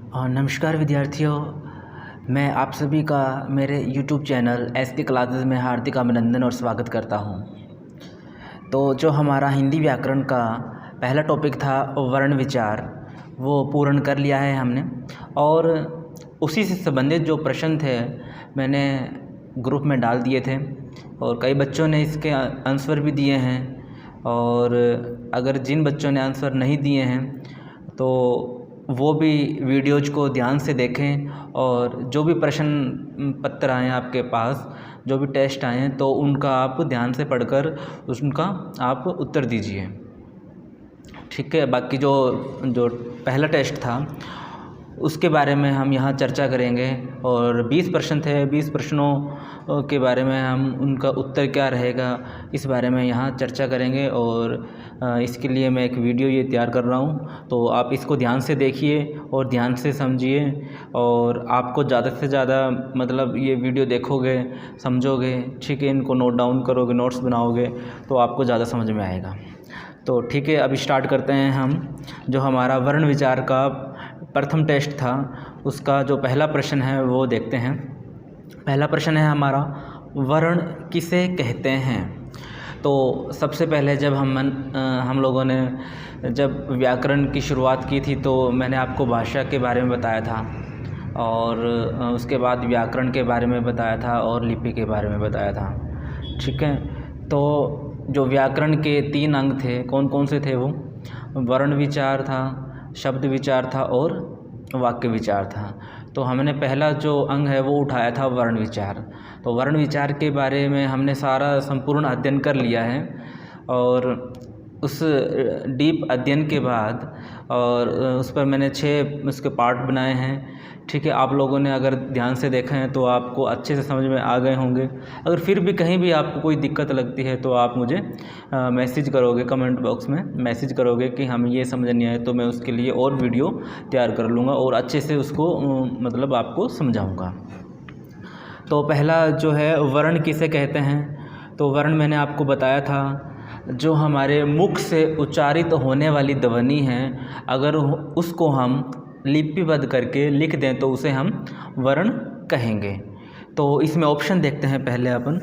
नमस्कार विद्यार्थियों, मैं आप सभी का मेरे YouTube चैनल SK क्लासेस में हार्दिक अभिनंदन और स्वागत करता हूं। तो जो हमारा हिंदी व्याकरण का पहला टॉपिक था वर्ण विचार, वो पूर्ण कर लिया है हमने। और उसी से संबंधित जो प्रश्न थे मैंने ग्रुप में डाल दिए थे और कई बच्चों ने इसके आंसर भी दिए हैं। और अगर जिन बच्चों ने आंसर नहीं दिए हैं तो वो भी वीडियोज़ को ध्यान से देखें और जो भी प्रश्न पत्र आए हैं आपके पास, जो भी टेस्ट आए हैं, तो उनका आप ध्यान से पढ़कर उनका आप उत्तर दीजिए। ठीक है। बाकी जो पहला टेस्ट था उसके बारे में हम यहाँ चर्चा करेंगे और 20 प्रश्न थे। 20 प्रश्नों के बारे में हम उनका उत्तर क्या रहेगा इस बारे में यहाँ चर्चा करेंगे। और इसके लिए मैं एक वीडियो ये तैयार कर रहा हूँ, तो आप इसको ध्यान से देखिए और ध्यान से समझिए। और आपको ज़्यादा से ज़्यादा मतलब ये वीडियो देखोगे, समझोगे, ठीक है, इनको नोट डाउन करोगे, नोट्स बनाओगे तो आपको ज़्यादा समझ में आएगा। तो ठीक है, अब स्टार्ट करते हैं हम। जो हमारा वर्ण विचार का प्रथम टेस्ट था उसका जो पहला प्रश्न है वो देखते हैं। पहला प्रश्न है हमारा, वर्ण किसे कहते हैं। तो सबसे पहले जब हम लोगों ने जब व्याकरण की शुरुआत की थी तो मैंने आपको भाषा के बारे में बताया था और उसके बाद व्याकरण के बारे में बताया था और लिपि के बारे में बताया था। ठीक है। तो जो व्याकरण के 3 अंग थे, कौन कौन से थे वो? वर्ण विचार था, शब्द विचार था और वाक्य विचार था। तो हमने पहला जो अंग है वो उठाया था वर्ण विचार। तो वर्ण विचार के बारे में हमने सारा संपूर्ण अध्ययन कर लिया है और उस डीप अध्ययन के बाद और उस पर मैंने 6 उसके पार्ट बनाए हैं। ठीक है। आप लोगों ने अगर ध्यान से देखा है तो आपको अच्छे से समझ में आ गए होंगे। अगर फिर भी कहीं भी आपको कोई दिक्कत लगती है तो आप मुझे मैसेज करोगे, कमेंट बॉक्स में मैसेज करोगे कि हमें ये समझ नहीं आए, तो मैं उसके लिए और वीडियो तैयार कर लूँगा और अच्छे से उसको मतलब आपको समझाऊँगा। तो पहला जो है वर्ण किसे कहते हैं। तो वर्ण मैंने आपको बताया था, जो हमारे मुख से उच्चारित होने वाली ध्वनि है, अगर उसको हम लिपिबद्ध करके लिख दें तो उसे हम वर्ण कहेंगे। तो इसमें ऑप्शन देखते हैं पहले अपन।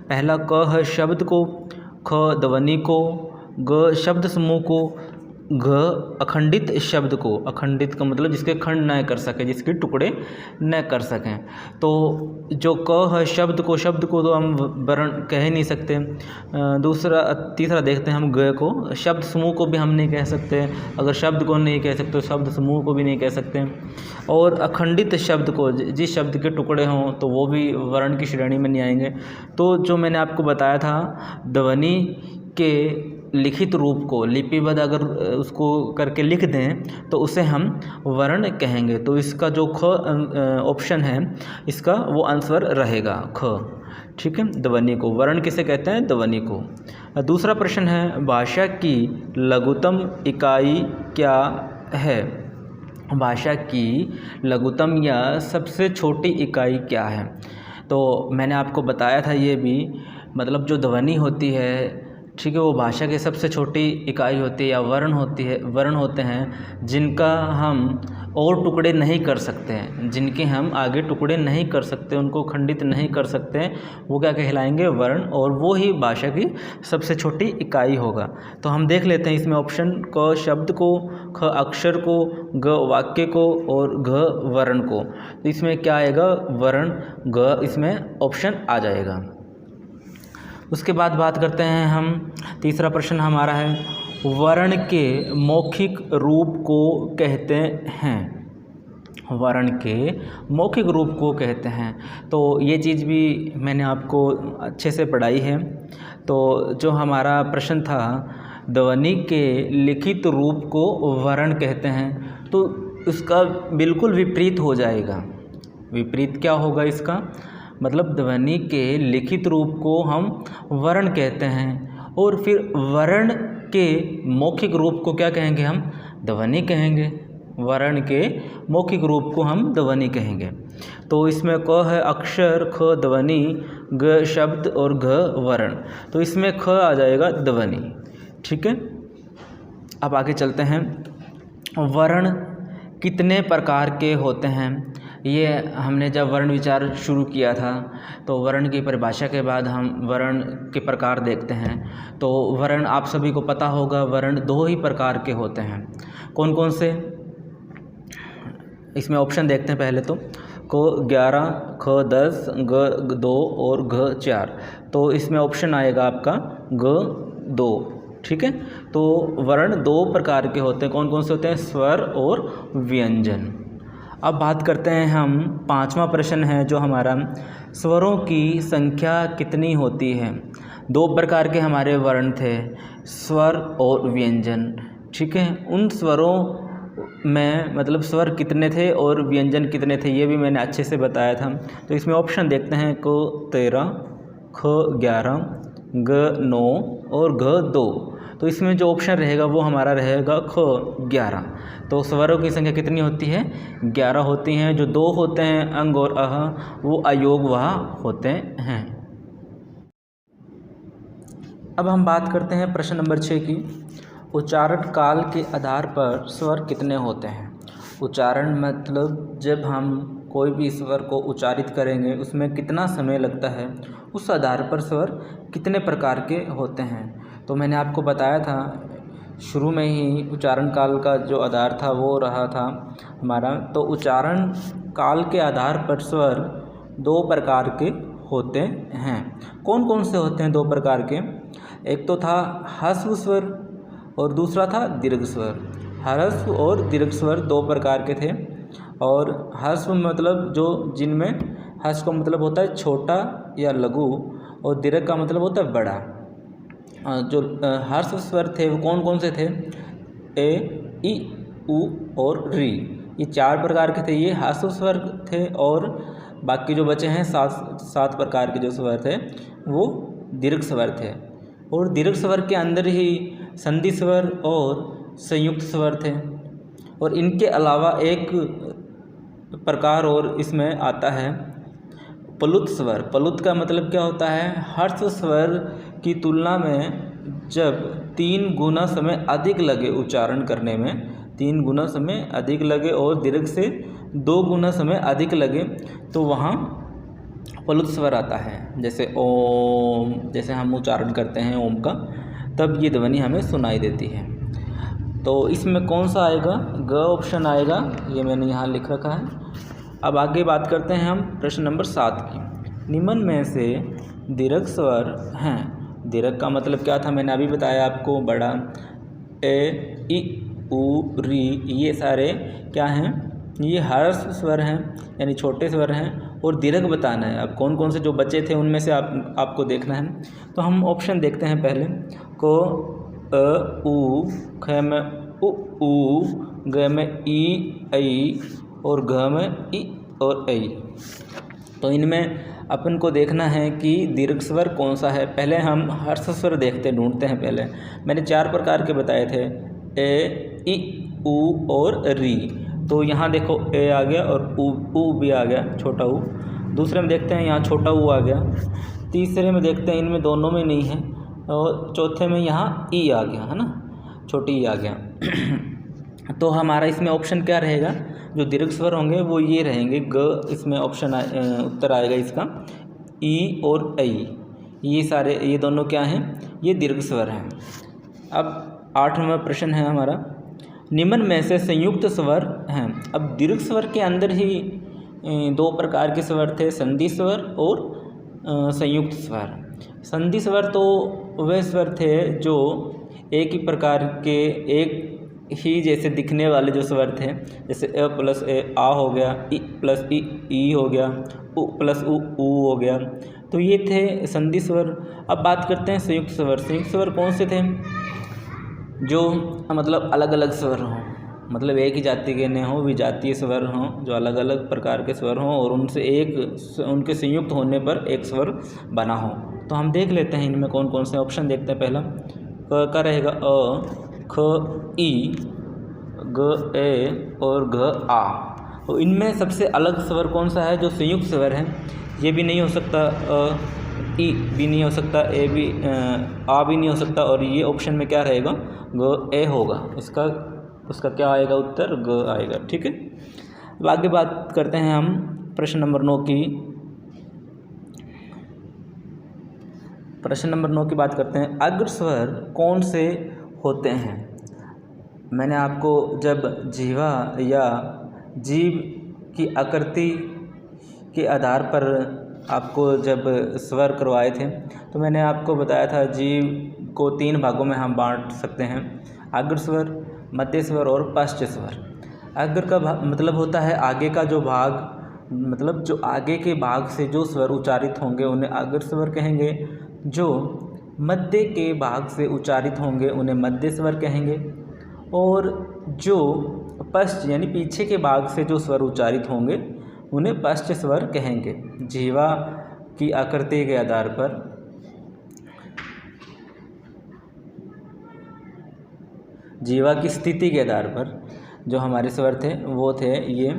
पहला क शब्द को, ख ध्वनि को, ग शब्द समूह को, घ अखंडित शब्द को। अखंडित का मतलब जिसके खंड न कर सके, जिसके टुकड़े न कर सकें। तो जो क है शब्द को तो हम वर्ण कह ही नहीं सकते। तीसरा देखते हैं हम ग को। शब्द समूह को भी हम नहीं कह सकते। अगर शब्द को नहीं कह सकते तो शब्द समूह को भी नहीं कह सकते। और अखंडित शब्द को, जिस शब्द के टुकड़े हों तो वो भी वर्ण की श्रेणी में नहीं आएंगे। तो जो मैंने आपको बताया था, ध्वनि के लिखित रूप को लिपिबद्ध अगर उसको करके लिख दें तो उसे हम वर्ण कहेंगे। तो इसका जो ख ऑप्शन है इसका वो आंसर रहेगा ख। ठीक है। ध्वनि को वर्ण किसे कहते हैं? ध्वनि को। दूसरा प्रश्न है, भाषा की लघुत्तम इकाई क्या है। भाषा की लघुत्तम या सबसे छोटी इकाई क्या है। तो मैंने आपको बताया था ये भी, मतलब जो ध्वनि होती है, ठीक है, वो भाषा की सबसे छोटी इकाई होती है या वर्ण होते हैं जिनका हम और टुकड़े नहीं कर सकते हैं, जिनके हम आगे टुकड़े नहीं कर सकते, उनको खंडित नहीं कर सकते, वो क्या कहलाएंगे? वर्ण। और वो ही भाषा की सबसे छोटी इकाई होगा। तो हम देख लेते हैं इसमें ऑप्शन, क शब्द को, ख अक्षर को, ग वाक्य को और घ वर्ण को। तो इसमें क्या आएगा? वर्ण, ग इसमें ऑप्शन आ जाएगा। उसके बाद बात करते हैं हम, तीसरा प्रश्न हमारा है, वर्ण के मौखिक रूप को कहते हैं। वर्ण के मौखिक रूप को कहते हैं। तो ये चीज़ भी मैंने आपको अच्छे से पढ़ाई है। तो जो हमारा प्रश्न था, ध्वनि के लिखित रूप को वर्ण कहते हैं, तो उसका बिल्कुल विपरीत हो जाएगा। विपरीत क्या होगा इसका? मतलब ध्वनि के लिखित रूप को हम वर्ण कहते हैं और फिर वर्ण के मौखिक रूप को क्या कहेंगे? हम ध्वनि कहेंगे। वर्ण के मौखिक रूप को हम ध्वनि कहेंगे। तो इसमें क है अक्षर, ख ध्वनि, ग शब्द और घ वर्ण। तो इसमें ख आ जाएगा ध्वनि। ठीक है। अब आगे चलते हैं। वर्ण कितने प्रकार के होते हैं। ये हमने जब वर्ण विचार शुरू किया था तो वर्ण की परिभाषा के बाद हम वर्ण के प्रकार देखते हैं। तो वर्ण आप सभी को पता होगा, वर्ण 2 ही प्रकार के होते हैं। कौन कौन से, इसमें ऑप्शन देखते हैं पहले तो। क 11, ख 10, ग 2 और घ 4। तो इसमें ऑप्शन आएगा आपका ग 2। ठीक है, तो वर्ण 2 प्रकार के होते हैं। कौन कौन से होते हैं? स्वर और व्यंजन। अब बात करते हैं हम, 5वां प्रश्न है जो हमारा, स्वरों की संख्या कितनी होती है? 2 प्रकार के हमारे वर्ण थे, स्वर और व्यंजन। ठीक है, उन स्वरों में मतलब स्वर कितने थे और व्यंजन कितने थे, ये भी मैंने अच्छे से बताया था। तो इसमें ऑप्शन देखते हैं, क 13, ख 11, ग 9 और घ 2। तो इसमें जो ऑप्शन रहेगा वो हमारा रहेगा ख 11। तो स्वरों की संख्या कितनी होती है? 11 होती हैं। जो 2 होते हैं अंग और अह, वो अयोग वह होते हैं। अब हम बात करते हैं प्रश्न नंबर 6 की। उच्चारण काल के आधार पर स्वर कितने होते हैं? उच्चारण मतलब जब हम कोई भी स्वर को उच्चारित करेंगे उसमें कितना समय लगता है, उस आधार पर स्वर कितने प्रकार के होते हैं। तो मैंने आपको बताया था शुरू में ही, उच्चारण काल का जो आधार था वो रहा था हमारा। तो उच्चारण काल के आधार पर स्वर 2 प्रकार के होते हैं। कौन कौन से होते हैं 2 प्रकार के? एक तो था ह्रस्व स्वर और दूसरा था दीर्घ स्वर। ह्रस्व और दीर्घ स्वर 2 प्रकार के थे। और ह्रस्व मतलब जो जिनमें ह्रस्व का मतलब होता है छोटा या लघु, और दीर्घ का मतलब होता है बड़ा। जो ह्रस्व स्वर थे वो कौन कौन से थे? ए, ई, उ और री, ये 4 प्रकार के थे, ये ह्रस्व स्वर थे। और बाकी जो बचे हैं 7 प्रकार के जो स्वर थे वो दीर्घ स्वर थे। और दीर्घ स्वर के अंदर ही संधि स्वर और संयुक्त स्वर थे। और इनके अलावा एक प्रकार और इसमें आता है प्लुत स्वर। प्लुत का मतलब क्या होता है? ह्रस्व स्वर की तुलना में जब 3 गुना समय अधिक लगे उच्चारण करने में, 3 गुना समय अधिक लगे और दीर्घ से 2 गुना समय अधिक लगे, तो वहाँ प्लुत स्वर आता है। जैसे ओम, जैसे हम उच्चारण करते हैं ओम का, तब ये ध्वनि हमें सुनाई देती है। तो इसमें कौन सा आएगा? ग ऑप्शन आएगा, ये मैंने यहाँ लिख रखा है। अब आगे बात करते हैं हम प्रश्न नंबर 7 की। निम्न में से दीर्घ स्वर हैं। दीर्घ का मतलब क्या था मैंने अभी बताया आपको, बड़ा। ए, ई, उ, री, ये सारे क्या हैं? ये ह्रस्व स्वर हैं, यानी छोटे स्वर हैं। और दीर्घ बताना है। अब कौन कौन से जो बचे थे उनमें से आपको देखना है। तो हम ऑप्शन देखते हैं पहले। को, अ, उ, ख में उ, ग में ई, ऐ और घ में ई और ऐ। तो इनमें अपन को देखना है कि दीर्घ स्वर कौन सा है। पहले हम ह्रस्व स्वर ढूंढते हैं। पहले मैंने 4 प्रकार के बताए थे, ए, ई, उ और री। तो यहाँ देखो ए आ गया और उ भी आ गया, छोटा उ। दूसरे में देखते हैं यहाँ छोटा उ आ गया। तीसरे में देखते हैं इनमें दोनों में नहीं है। और चौथे में यहाँ ई आ गया, है ना, छोटी ई आ गया। तो हमारा इसमें ऑप्शन क्या रहेगा? जो दीर्घ स्वर होंगे वो ये रहेंगे, ग इसमें ऑप्शन उत्तर आएगा इसका, ई और ऐ। ये सारे, ये दोनों क्या हैं? ये दीर्घ स्वर हैं। अब 8वां प्रश्न है हमारा, निम्न में से संयुक्त स्वर हैं। अब दीर्घ स्वर के अंदर ही 2 प्रकार के स्वर थे, संधि स्वर और संयुक्त स्वर। संधि स्वर तो वे स्वर थे जो एक ही प्रकार के, एक ही जैसे दिखने वाले जो स्वर थे, जैसे अ प्लस ए आ हो गया, ई प्लस ई हो गया, उ प्लस उ हो गया। तो ये थे संधि स्वर। अब बात करते हैं संयुक्त स्वर। संयुक्त स्वर कौन से थे? जो मतलब अलग अलग स्वर हों, मतलब एक ही जाति के न हों, विजातीय स्वर हों, जो अलग अलग प्रकार के स्वर हों और उनसे उनके संयुक्त होने पर एक स्वर बना हो। तो हम देख लेते हैं इनमें कौन कौन से। ऑप्शन देखते हैं। पहला क का रहेगा अ, ख, ई, ग, ए और घ, आ। तो इनमें सबसे अलग स्वर कौन सा है? जो संयुक्त स्वर है। ये भी नहीं हो सकता, ई भी नहीं हो सकता, ए भी, आ भी नहीं हो सकता। और ये ऑप्शन में क्या रहेगा? ग, ए होगा। इसका उसका क्या आएगा उत्तर, ग आएगा। ठीक है, अब आगे बात करते हैं हम प्रश्न नंबर 9 की। प्रश्न नंबर 9 की बात करते हैं, अग्र स्वर कौन से होते हैं। मैंने आपको जब जीवा या जीव की आकृति के आधार पर आपको जब स्वर करवाए थे तो मैंने आपको बताया था जीव को 3 भागों में हम बांट सकते हैं, अग्र स्वर, मध्य स्वर और पश्च स्वर। अग्र का मतलब होता है आगे का जो भाग, मतलब जो आगे के भाग से जो स्वर उच्चारित होंगे उन्हें अग्र स्वर कहेंगे, जो मध्य के भाग से उच्चारित होंगे उन्हें मध्य स्वर कहेंगे, और जो पश्च यानी पीछे के भाग से जो स्वर उच्चारित होंगे उन्हें पश्च स्वर कहेंगे। जीवा की आकृति के आधार पर जीवा की स्थिति के आधार पर जो हमारे स्वर थे वो थे ये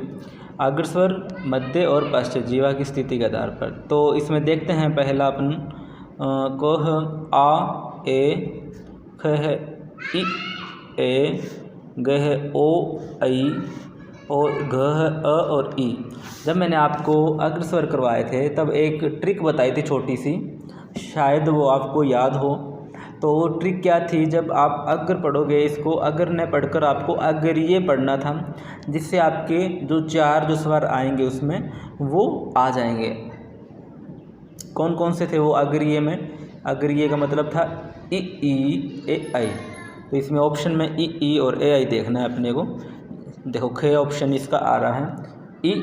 अग्र स्वर, मध्य और पश्च, जीवा की स्थिति के आधार पर। तो इसमें देखते हैं पहला अपन कह आ ए, ख इ ए, गह ओ ऐ और घ अ और ई। जब मैंने आपको अग्र स्वर करवाए थे तब एक ट्रिक बताई थी छोटी सी, शायद वो आपको याद हो। तो वो ट्रिक क्या थी, जब आप अग्र पढ़ोगे इसको अग्र न पढ़कर आपको अग्रिय पढ़ना था, जिससे आपके जो 4 जो स्वर आएंगे उसमें वो आ जाएंगे। कौन कौन से थे वो अग्रिय में? अग्रिय का मतलब था इ ई ए आई। तो इसमें ऑप्शन में इ ई और ए आई देखना है अपने को। देखो ख ऑप्शन इसका आ रहा है, ई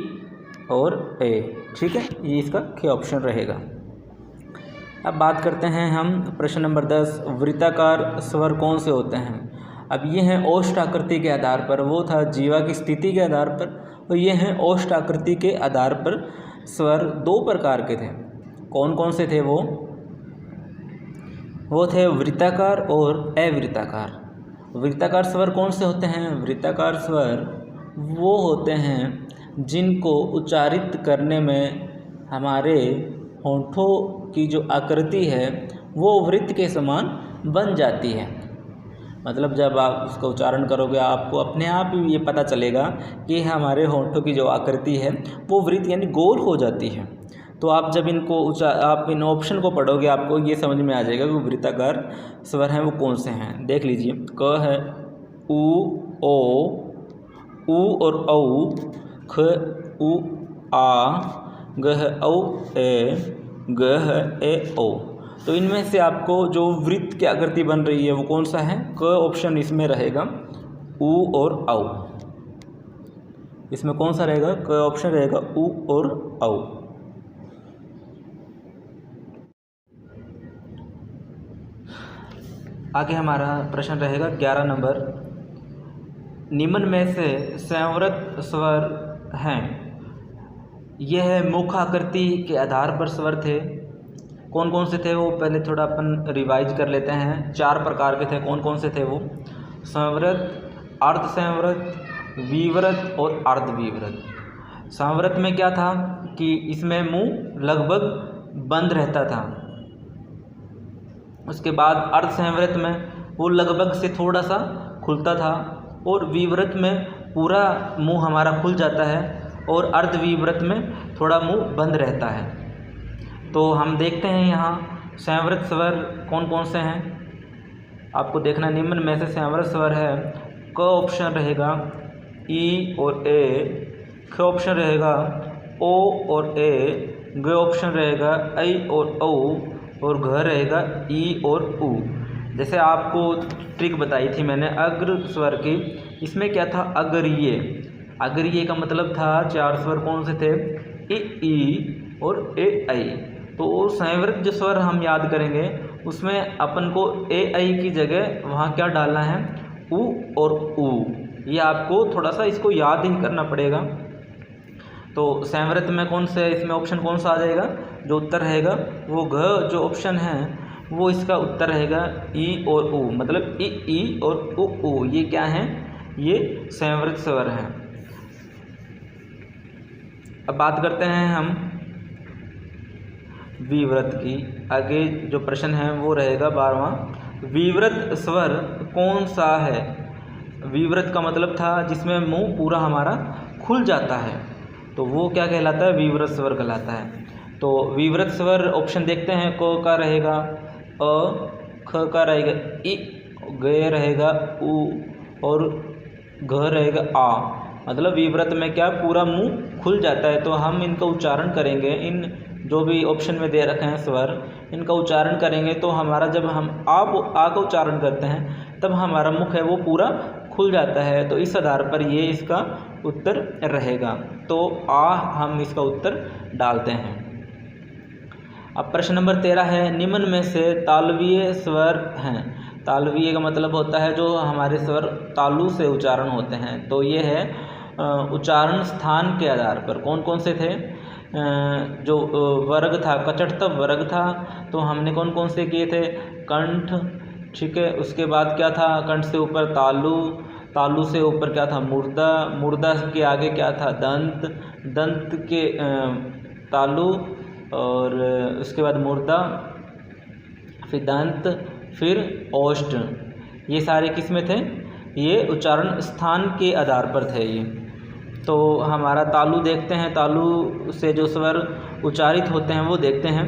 और ए। ठीक है, ये इसका ख ऑप्शन रहेगा। अब बात करते हैं हम प्रश्न नंबर 10, वृत्ताकार स्वर कौन से होते हैं। अब ये हैं ओष्ठ आकृति के आधार पर, वो था जीवा की स्थिति के आधार पर, और ये हैं ओष्ठ आकृति के आधार पर स्वर 2 प्रकार के थे। कौन कौन से थे वो थे वृत्ताकार और अवृत्ताकार। वृत्ताकार स्वर कौन से होते हैं? वृत्ताकार स्वर वो होते हैं जिनको उच्चारित करने में हमारे होंठों की जो आकृति है वो वृत्त के समान बन जाती है। मतलब जब आप उसका उच्चारण करोगे आपको अपने आप ही ये पता चलेगा कि हमारे होंठों की जो आकृति है वो वृत्त यानी गोल हो जाती है। तो आप जब आप इन ऑप्शन को पढ़ोगे आपको ये समझ में आ जाएगा कि वृत्ताकार स्वर हैं वो कौन से हैं। देख लीजिए, क है उ ओ, उ और औ, ख उ आ, ग है औ ए, ग है ए ओ। तो इनमें से आपको जो वृत्त की आकृति बन रही है वो कौन सा है? क ऑप्शन इसमें रहेगा, उ और औ। इसमें कौन सा रहेगा? क ऑप्शन रहेगा, उ और औ। आगे हमारा प्रश्न रहेगा 11 नंबर, निम्न में से संवृत स्वर हैं। यह मुख आकृति के आधार पर स्वर थे। कौन कौन से थे वो पहले थोड़ा अपन रिवाइज कर लेते हैं। 4 प्रकार के थे। कौन कौन से थे वो? संवृत, अर्ध संवृत, विवृत और अर्धविवृत। संवृत में क्या था कि इसमें मुंह लगभग बंद रहता था। उसके बाद अर्ध संवृत में वो लगभग से थोड़ा सा खुलता था, और विवृत में पूरा मुंह हमारा खुल जाता है, और अर्धविवृत में थोड़ा मुंह बंद रहता है। तो हम देखते हैं यहाँ संवृत स्वर कौन कौन से हैं। आपको देखना, निम्न में से संवृत स्वर है। क ऑप्शन रहेगा, ई और ए, ख ऑप्शन रहेगा, ओ और ए, ग ऑप्शन रहेगा, ऐ और औ, और घ रहेगा ई और उ। जैसे आपको ट्रिक बताई थी मैंने अग्र स्वर की, इसमें क्या था? अग्रिय। अग्रिय का मतलब था 4 स्वर कौन से थे? इ ई और ए ऐ। तो संवृत जो स्वर हम याद करेंगे उसमें अपन को ए ऐ की जगह वहाँ क्या डालना है? उ और उ। ये आपको थोड़ा सा इसको याद ही करना पड़ेगा। तो संवृत में कौन से, इसमें ऑप्शन कौन सा आ जाएगा? जो उत्तर रहेगा वो घ जो ऑप्शन है वो इसका उत्तर रहेगा, ई और उ। मतलब ई और उ, ये क्या हैं? ये संवृत स्वर हैं। अब बात करते हैं हम विवृत की। आगे जो प्रश्न है वो रहेगा 12वां, विवृत स्वर कौन सा है? विवृत का मतलब था जिसमें मुंह पूरा हमारा खुल जाता है, तो वो क्या कहलाता है, विवृत स्वर कहलाता है। तो विवृत स्वर ऑप्शन देखते हैं, क का रहेगा अ, ख का रहेगा इ, ग रहेगा उ और घ रहेगा आ। मतलब विवृत में क्या पूरा मुंह खुल जाता है। तो हम इनका उच्चारण करेंगे, इन जो भी ऑप्शन में दे रखे हैं स्वर, इनका उच्चारण करेंगे तो हमारा जब हम आ का उच्चारण करते हैं तब हमारा मुख है वो पूरा खुल जाता है। तो इस आधार पर ये इसका उत्तर रहेगा। तो आ हम इसका उत्तर डालते हैं। अब प्रश्न नंबर 13 है, निम्न में से तालवीय स्वर हैं। तालवीय का मतलब होता है जो हमारे स्वर तालु से उच्चारण होते हैं। तो ये है उच्चारण स्थान के आधार पर कौन कौन से थे। जो वर्ग था, कचटतम वर्ग था, तो हमने कौन कौन से किए थे, कंठ, ठीक है। उसके बाद क्या था, कंठ से ऊपर तालु, तालु से ऊपर क्या था, मुर्दा, मुर्दा के आगे क्या था, दंत, दंत के तालु, और उसके बाद मुर्दा, फिर दंत, फिर ओष्ठ। ये सारे किस में थे, ये उच्चारण स्थान के आधार पर थे ये। तो हमारा तालु देखते हैं, तालु से जो स्वर उच्चारित होते हैं वो देखते हैं।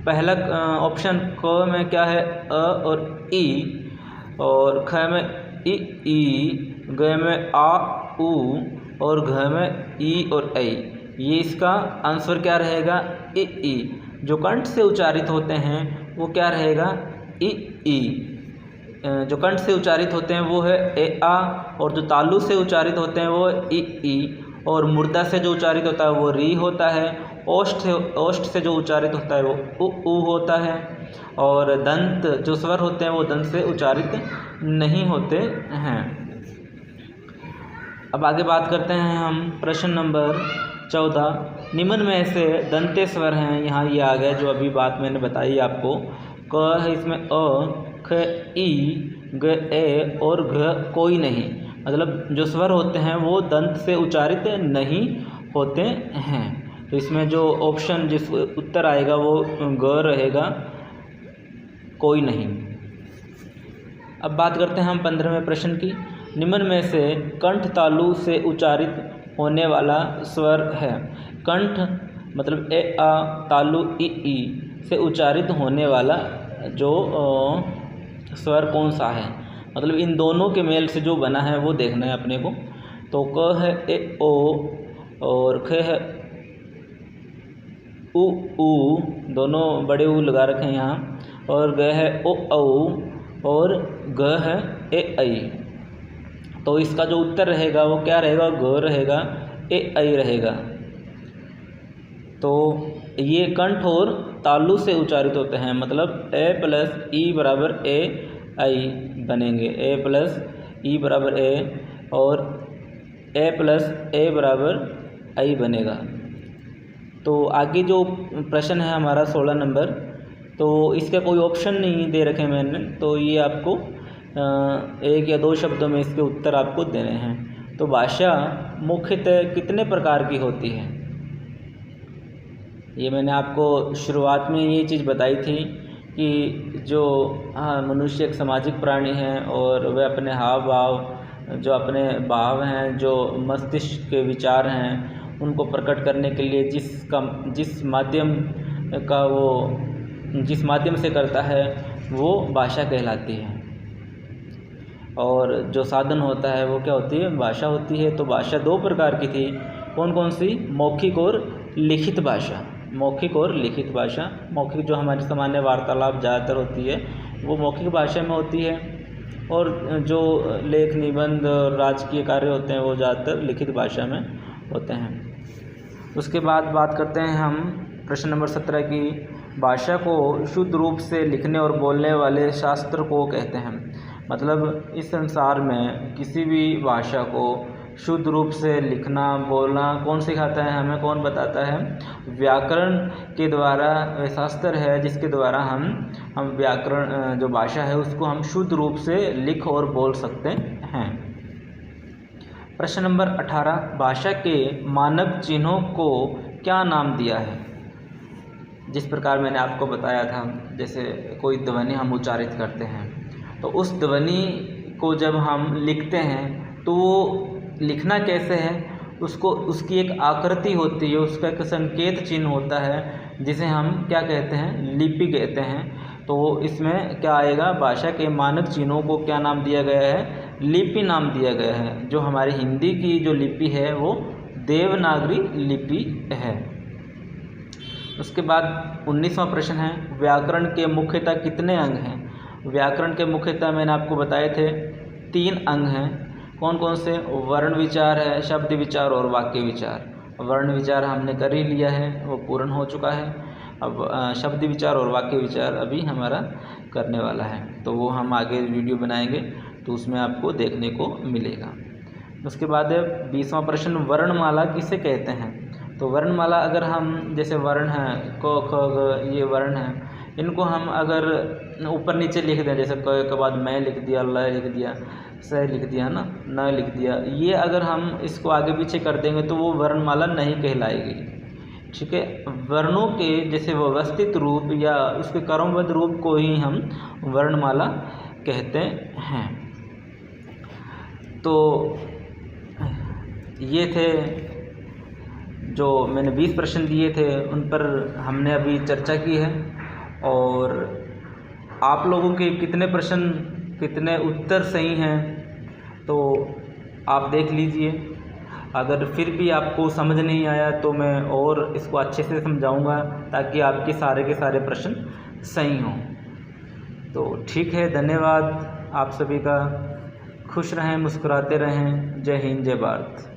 पहला ऑप्शन क में क्या है, अ और ई, और ख में ई, ग में आ उ, और घ में ई और ऐ। ये इसका आंसर क्या रहेगा, ई। जो कंठ से उच्चारित होते हैं वो क्या रहेगा, ई। जो कंठ से उच्चारित होते हैं वो है ए आ, और जो तालु से उच्चारित होते हैं वो ई, और मुर्दा से जो उच्चारित होता है वो री होता है। ओष्ठ से जो उच्चारित होता है वो उ होता है। और दंत जो स्वर होते हैं वो दंत से उच्चारित नहीं होते हैं। अब आगे बात करते हैं हम प्रश्न नंबर 14, निम्न में से दंते स्वर हैं। यहाँ ये आ गया जो अभी बात मैंने बताई आपको। क है इसमें अ, ख ई, ग ए और घ कोई नहीं। मतलब जो स्वर होते हैं वो दंत से उच्चारित नहीं होते हैं। तो इसमें जो ऑप्शन जिस उत्तर आएगा वो ग रहेगा, कोई नहीं। अब बात करते हैं हम 15वें प्रश्न की। निम्न में से कंठ तालु से उच्चारित होने वाला स्वर है। कंठ मतलब ए आ, तालु ई से उच्चारित होने वाला जो स्वर कौन सा है, मतलब इन दोनों के मेल से जो बना है वो देखना है अपने को। तो क है ए ओ, और ख है उ, दोनों बड़े उ लगा रखे हैं यहाँ, और ग है ओ औ, और ग है ए ऐ। तो इसका जो उत्तर रहेगा वो क्या रहेगा, ग रहेगा, ए ऐ रहेगा। तो ये कंठ और तालु से उच्चारित होते हैं, मतलब ए प्लस ई बराबर ए आई बनेंगे। ए प्लस ई बराबर ए, और ए प्लस ए बराबर आई बनेगा। तो आगे जो प्रश्न है हमारा 16 नंबर, तो इसका कोई ऑप्शन नहीं दे रखे मैंने, तो ये आपको एक या दो शब्दों में इसके उत्तर आपको देने हैं। तो भाषा मुख्यतः कितने प्रकार की होती है, ये मैंने आपको शुरुआत में ये चीज़ बताई थी कि जो मनुष्य एक सामाजिक प्राणी है, और वह अपने हाव भाव, जो अपने भाव हैं, जो मस्तिष्क के विचार हैं, उनको प्रकट करने के लिए जिस माध्यम से करता है वो भाषा कहलाती है। और जो साधन होता है वो क्या होती है, भाषा होती है। तो भाषा दो प्रकार की थी, कौन कौन सी, मौखिक और लिखित भाषा। मौखिक और लिखित भाषा, मौखिक जो हमारी सामान्य वार्तालाप ज़्यादातर होती है वो मौखिक भाषा में होती है, और जो लेख निबंध और राजकीय कार्य होते हैं वो ज़्यादातर लिखित भाषा में होते हैं। उसके बाद बात करते हैं हम प्रश्न नंबर 17 की। भाषा को शुद्ध रूप से लिखने और बोलने वाले शास्त्र को कहते हैं। मतलब इस संसार में किसी भी भाषा को शुद्ध रूप से लिखना बोलना कौन सिखाता है हमें, कौन बताता है, व्याकरण के द्वारा शास्त्र है जिसके द्वारा हम व्याकरण जो भाषा है उसको हम शुद्ध रूप से लिख और बोल सकते हैं। प्रश्न नंबर 18, भाषा के मानक चिन्हों को क्या नाम दिया है। जिस प्रकार मैंने आपको बताया था, जैसे कोई ध्वनि हम उच्चारित करते हैं तो उस ध्वनि को जब हम लिखते हैं तो वो लिखना कैसे है, उसको उसकी एक आकृति होती है, उसका एक संकेत चिन्ह होता है जिसे हम क्या कहते हैं, लिपि कहते हैं। तो इसमें क्या आएगा, भाषा के मानक चिन्हों को क्या नाम दिया गया है, लिपि नाम दिया गया है। जो हमारी हिंदी की जो लिपि है वो देवनागरी लिपि है। उसके बाद 19वां प्रश्न है, व्याकरण के मुख्यतः कितने अंग हैं। व्याकरण के मुख्यतः मैंने आपको बताए थे 3 अंग हैं। कौन कौन से, वर्ण विचार है, शब्द विचार और वाक्य विचार। वर्ण विचार हमने कर ही लिया है, वो पूर्ण हो चुका है। अब शब्द विचार और वाक्य विचार अभी हमारा करने वाला है, तो वो हम आगे वीडियो बनाएंगे तो उसमें आपको देखने को मिलेगा। उसके बाद 20वां प्रश्न, वर्णमाला किसे कहते हैं। तो वर्णमाला अगर हम, जैसे वर्ण हैं क ख ग, ये वर्ण हैं, इनको हम अगर ऊपर नीचे लिख दें, जैसे क के बाद मैं लिख दिया, ल लिख दिया, स लिख दिया ना, न लिख दिया, ये अगर हम इसको आगे पीछे कर देंगे तो वो वर्णमाला नहीं कहलाएगी। ठीक है, वर्णों के जैसे व्यवस्थित रूप या उसके क्रमबद्ध रूप को ही हम वर्णमाला कहते हैं। तो ये थे जो मैंने 20 प्रश्न दिए थे, उन पर हमने अभी चर्चा की है। और आप लोगों के कितने प्रश्न, कितने उत्तर सही हैं तो आप देख लीजिए। अगर फिर भी आपको समझ नहीं आया तो मैं और इसको अच्छे से समझाऊंगा ताकि आपके सारे के सारे प्रश्न सही हों। तो ठीक है, धन्यवाद आप सभी का। खुश रहें, मुस्कुराते रहें। जय हिंद, जय भारत।